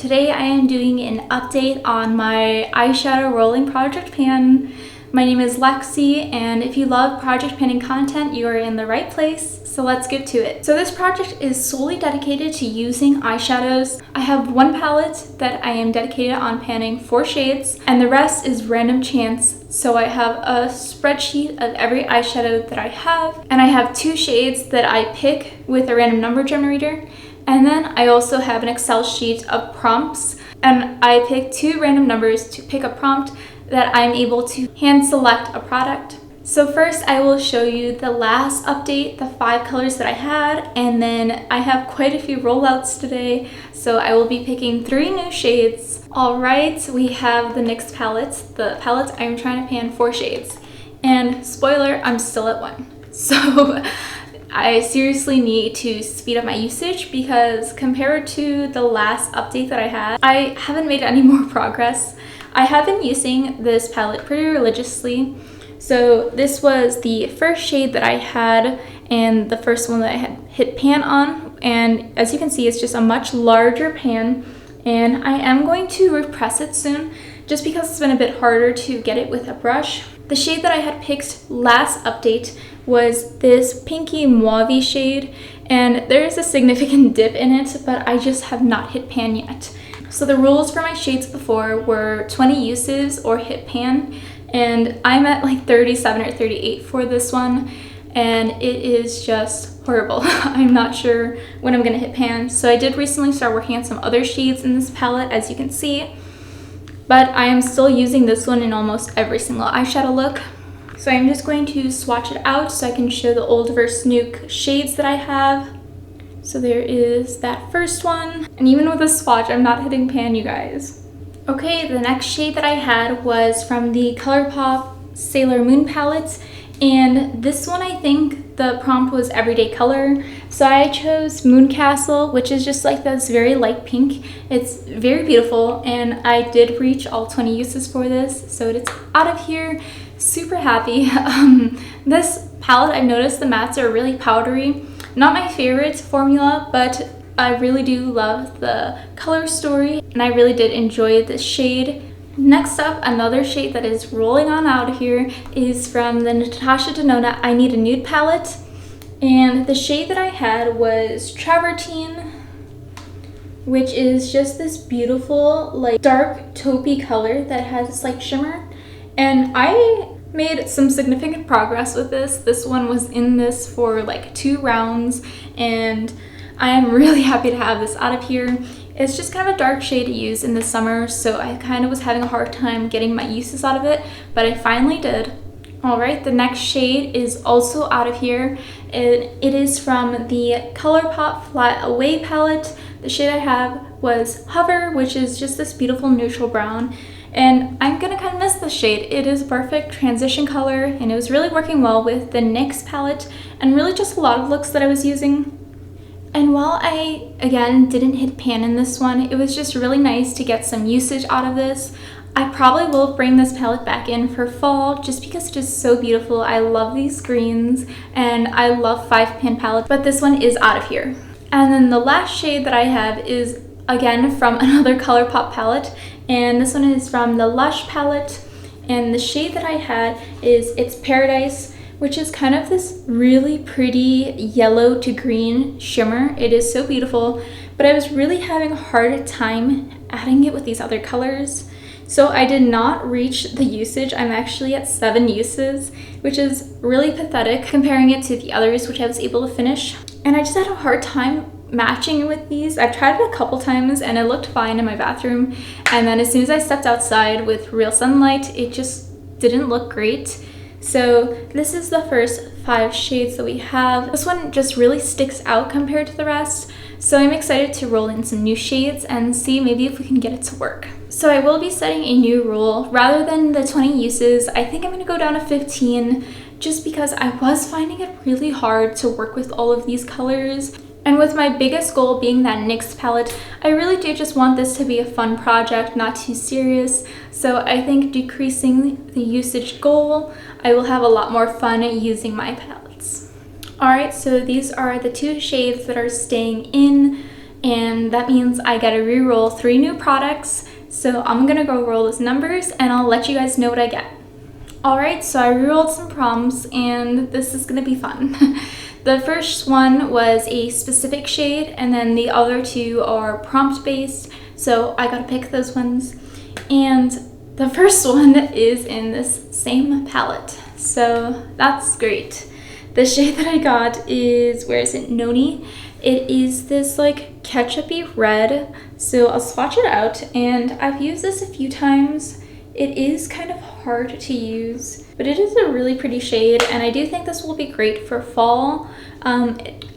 Today I am doing an update on my eyeshadow rolling project pan. My name is Lexi, and if you love project panning content, you are in the right place, so let's get to it. So this project is solely dedicated to using eyeshadows. I have one palette that I am dedicated on panning 4 shades, and the rest is random chance. So I have a spreadsheet of every eyeshadow that I have, and I have 2 shades that I pick with a random number generator. And then I also have an Excel sheet of prompts, and I pick 2 random numbers to pick a prompt that I'm able to hand select a product. So first I will show you the last update, the 5 colors that I had, and then I have quite a few rollouts today, so I will be picking 3 new shades. Alright, we have the NYX palette. The palette I'm trying to pan 4 shades. And spoiler, I'm still at 1. So I seriously need to speed up my usage because compared to the last update that I had, I haven't made any more progress. I have been using this palette pretty religiously. So this was the first shade that I had and the first one that I had hit pan on. And as you can see, it's just a much larger pan. And I am going to repress it soon just because it's been a bit harder to get it with a brush. The shade that I had picked last update was this pinky mauve shade, and there is a significant dip in it, but I just have not hit pan yet. So the rules for my shades before were 20 uses or hit pan, and I'm at like 37 or 38 for this one, and it is just horrible. I'm not sure when I'm gonna hit pan. So I did recently start working on some other shades in this palette, as you can see, but I am still using this one in almost every single eyeshadow look. So I'm just going to swatch it out so I can show the old versus new shades that I have. So there is that first one. And even with a swatch, I'm not hitting pan, you guys. Okay, the next shade that I had was from the Colourpop Sailor Moon palette. And this one, I think the prompt was everyday color. So I chose Moon Castle, which is just like this very light pink. It's very beautiful, and I did reach all 20 uses for this. So it's out of here. Super happy. This palette, I've noticed the mattes are really powdery. Not my favorite formula, but I really do love the color story, and I really did enjoy this shade. Next up, another shade that is rolling on out of here is from the Natasha Denona I Need a Nude palette, and the shade that I had was Travertine, which is just this beautiful like dark taupey color that has this like shimmer. And I made some significant progress with this. This one was in this for like 2 rounds, and I am really happy to have this out of here. It's just kind of a dark shade to use in the summer, so I kind of was having a hard time getting my uses out of it, but I finally did. Alright, the next shade is also out of here. It is from the Colourpop Fly Away palette. The shade I have was Hover, which is just this beautiful neutral brown. And I'm gonna kind of miss this shade. It is a perfect transition color, and it was really working well with the NYX palette and really just a lot of looks that I was using. And while I, again, didn't hit pan in this one, it was just really nice to get some usage out of this. I probably will bring this palette back in for fall just because it is so beautiful. I love these greens, and I love 5-pan palettes, but this one is out of here. And then the last shade that I have is again from another Colourpop palette, and this one is from the Lush palette, and the shade that I had is It's Paradise, which is kind of this really pretty yellow to green shimmer. It is so beautiful, but I was really having a hard time adding it with these other colors. So I did not reach the usage. I'm actually at 7 uses, which is really pathetic comparing it to the others, which I was able to finish. And I just had a hard time matching with these. I've tried it a couple times and it looked fine in my bathroom, and then as soon as I stepped outside with real sunlight, it just didn't look great. So this is the first 5 shades that we have. This one just really sticks out compared to the rest, so I'm excited to roll in some new shades and see maybe if we can get it to work. So I will be setting a new rule. Rather than the 20 uses, I think I'm going to go down to 15 just because I was finding it really hard to work with all of these colors. And with my biggest goal being that NYX palette, I really do just want this to be a fun project, not too serious. So I think decreasing the usage goal, I will have a lot more fun using my palettes. Alright, so these are the 2 shades that are staying in and that means I gotta re-roll 3 new products. So I'm gonna go roll those numbers and I'll let you guys know what I get. Alright, so I re-rolled some prompts and this is gonna be fun. The first one was a specific shade, and then the other 2 are prompt based, so I gotta pick those ones. And the first one is in this same palette, so that's great. The shade that I got is, where is it, Noni? It is this like ketchup-y red, so I'll swatch it out, and I've used this a few times. It is kind of hard to use, but it is a really pretty shade, and I do think this will be great for fall.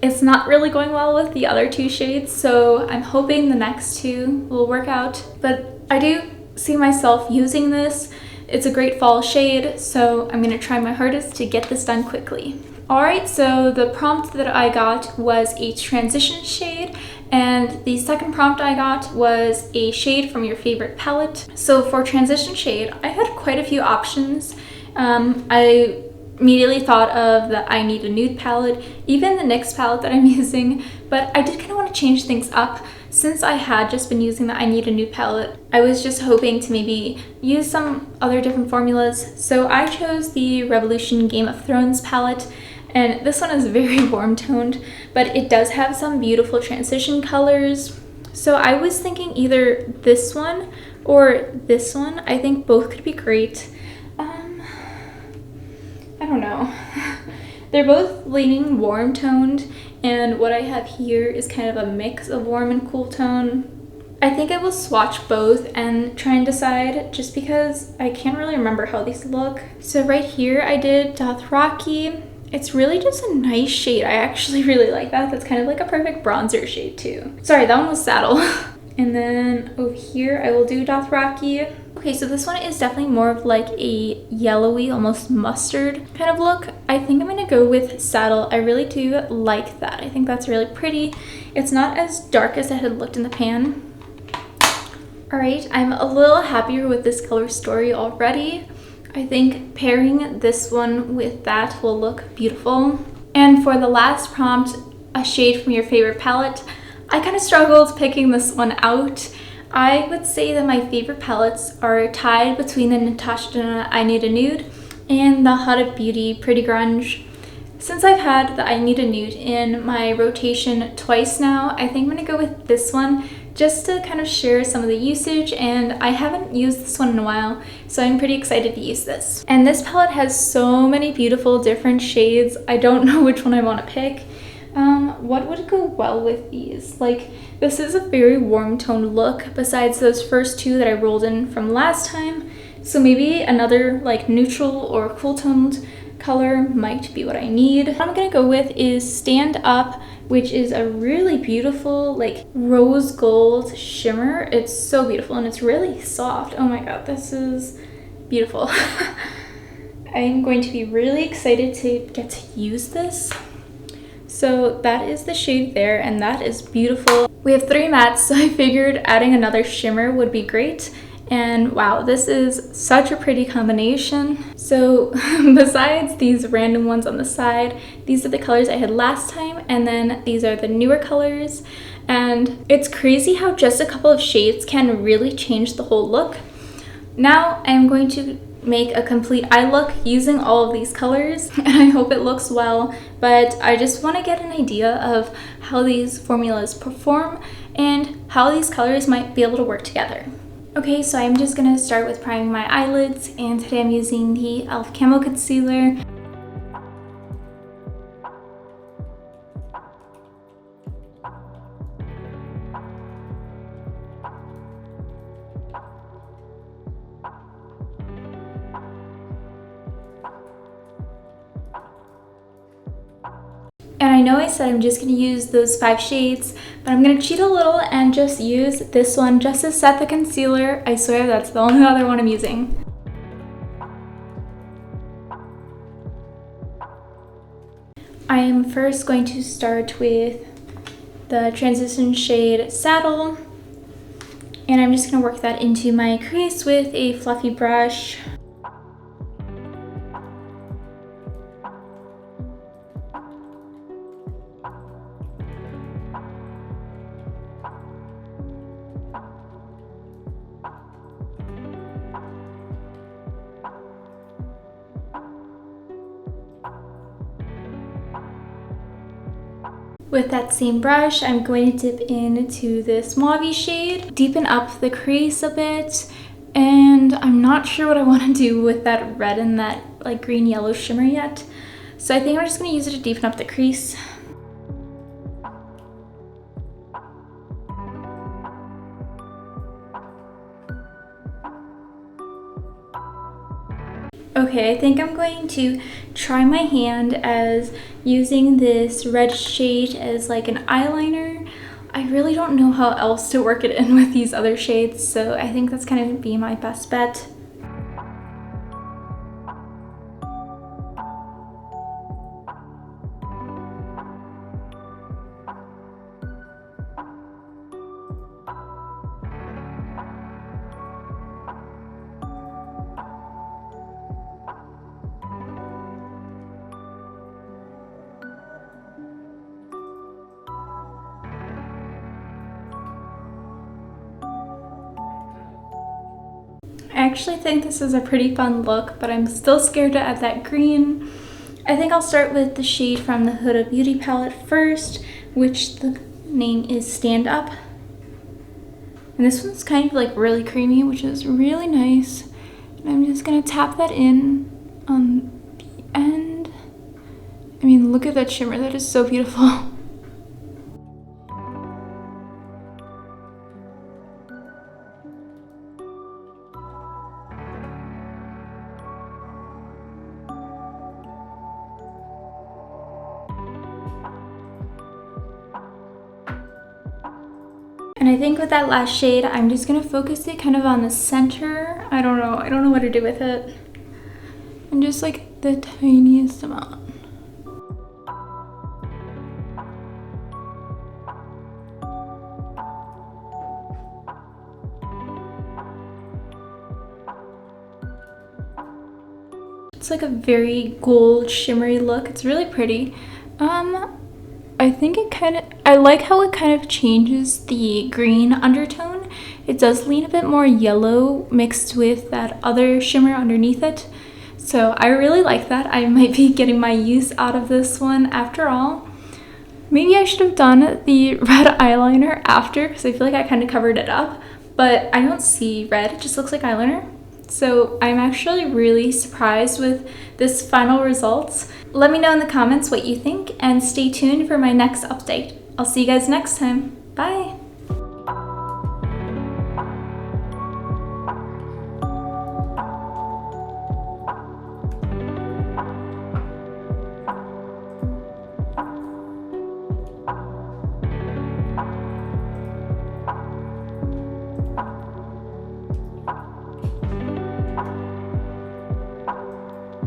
It's not really going well with the other 2 shades, so I'm hoping the next 2 will work out, but I do see myself using this. It's a great fall shade, so I'm gonna try my hardest to get this done quickly. Alright, so the prompt that I got was a transition shade, and the second prompt I got was a shade from your favorite palette. So for transition shade, I had quite a few options. I immediately thought of the I Need a Nude palette, even the NYX palette that I'm using, but I did kind of want to change things up. Since I had just been using the I Need a Nude palette, I was just hoping to maybe use some other different formulas. So I chose the Revolution Game of Thrones palette, and this one is very warm toned, but it does have some beautiful transition colors. So I was thinking either this one or this one. I think both could be great. I don't know. They're both leaning warm toned, and what I have here is kind of a mix of warm and cool tone. I think I will swatch both and try and decide, just because I can't really remember how these look. So right here I did Dothraki. It's really just a nice shade. I actually really like that. That's kind of like a perfect bronzer shade too. Sorry, that one was Saddle. And then over here I will do Dothraki. Okay, so this one is definitely more of like a yellowy, almost mustard kind of look. I think I'm gonna go with Saddle. I really do like that. I think that's really pretty. It's not as dark as it had looked in the pan. Alright, I'm a little happier with this color story already. I think pairing this one with that will look beautiful. And for the last prompt, a shade from your favorite palette, I kind of struggled picking this one out. I would say that my favorite palettes are tied between the Natasha Denona I Need a Nude and the Huda Beauty Pretty Grunge. Since I've had the I Need a Nude in my rotation twice now, I think I'm gonna go with this one just to kind of share some of the usage, and I haven't used this one in a while, so I'm pretty excited to use this. And this palette has so many beautiful different shades. I don't know which one I want to pick. What would go well with these? Like, this is a very warm toned look besides those first 2 that I rolled in from last time, so maybe another like neutral or cool toned color might be what I need. What I'm gonna go with is Stand Up, which is a really beautiful like rose gold shimmer. It's so beautiful and it's really soft. Oh my god, this is beautiful. I'm going to be really excited to get to use this. So that is the shade there, and that is beautiful. We have 3 mattes, so I figured adding another shimmer would be great. And wow, this is such a pretty combination. So besides these random ones on the side, these are the colors I had last time, and then these are the newer colors. And it's crazy how just a couple of shades can really change the whole look. Now I'm going to make a complete eye look using all of these colors, and I hope it looks well, but I just want to get an idea of how these formulas perform and how these colors might be able to work together. Okay, so I'm just going to start with priming my eyelids, and today I'm using the e.l.f. Camo Concealer. And I know I said I'm just going to use those 5 shades, but I'm going to cheat a little and just use this one just to set the concealer. I swear that's the only other one I'm using. I am first going to start with the transition shade Saddle, and I'm just going to work that into my crease with a fluffy brush. With that same brush, I'm going to dip into this mauve shade, deepen up the crease a bit, and I'm not sure what I want to do with that red and that like green yellow shimmer yet. So I think I'm just going to use it to deepen up the crease. Okay, I think I'm going to try my hand as using this red shade as like an eyeliner. I really don't know how else to work it in with these other shades, so I think that's kind of be my best bet. I actually think this is a pretty fun look, but I'm still scared to add that green. I think I'll start with the shade from the Huda Beauty palette first, which the name is Stand Up. And this one's kind of like really creamy, which is really nice. And I'm just gonna tap that in on the end. I mean, look at that shimmer, that is so beautiful. And I think with that last shade, I'm just gonna focus it kind of on the center. I don't know what to do with it. And just like the tiniest amount. It's like a very gold shimmery look. It's really pretty. I think I like how it kind of changes the green undertone. It does lean a bit more yellow mixed with that other shimmer underneath it. So I really like that. I might be getting my use out of this one after all. Maybe I should have done the red eyeliner after, because I feel like I kind of covered it up, but I don't see red, it just looks like eyeliner. So I'm actually really surprised with this final results. Let me know in the comments what you think and stay tuned for my next update. I'll see you guys next time. Bye!